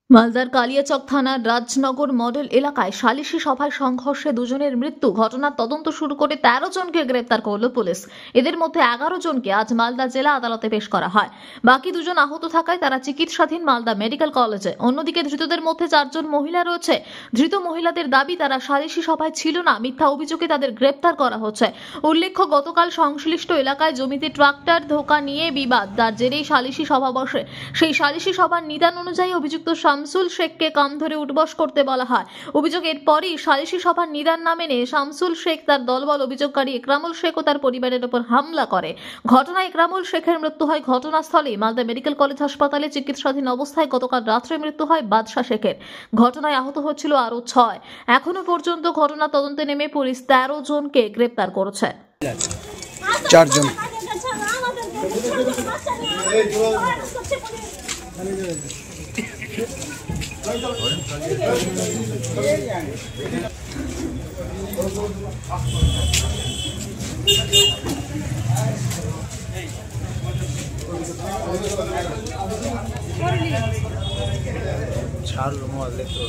মালদার কালিয়াচক থানার রাজনগর মডেল এলাকায় সালিশি সভায় সংঘর্ষে দুজনের মৃত্যু। ঘটনার তদন্ত শুরু করে 13 জনকে গ্রেপ্তার করল পুলিশ। এদের মধ্যে 11 জনকে আজ মালদা জেলা আদালতে পেশ করা হয়। বাকি দুজন আহত থাকায় তারা চিকিৎসাধীন মালদা মেডিকেল কলেজে। অন্যদিকে ধৃতদের মধ্যে 4 জন মহিলা রয়েছে। ধৃত মহিলাদের দাবি তারা সালিশি সভায় ছিল না, মিথ্যা অভিযোগে তাদের গ্রেপ্তার করা হচ্ছে। উল্লেখ্য, গতকাল সংশ্লিষ্ট এলাকায় জমিতে ট্রাক্টর ধোকা নিয়ে বিবাদ, তার জেরেই সালিশি সভা বসে। সেই সালিশি সভার নিদান অনুযায়ী অভিযুক্ত শামসুল শেখকে কাম ধরে উঠবস করতে বলা হয়। অভিযোগের পরই সালিশি সভার নিদান না মেনে শামসুল শেখ তার দলবল অভিযোগকারী ইকরামুল শেখ ও তার পরিবারের উপর হামলা করে। ঘটনায় ইকরামুল শেখের মৃত্যু হয় ঘটনাস্থলেই। মালদা মেডিকেল কলেজ হাসপাতালে চিকিৎসাধীন অবস্থায় গতকাল রাত্রে মৃত্যু হয় বাদশা শেখের। ঘটনায় আহত হচ্ছিল আরো 6। এখনো পর্যন্ত ঘটনা তদন্তে নেমে পুলিশ 13 জনকে গ্রেপ্তার করেছে। 4 জন ছাড় মোবাইল দেখো।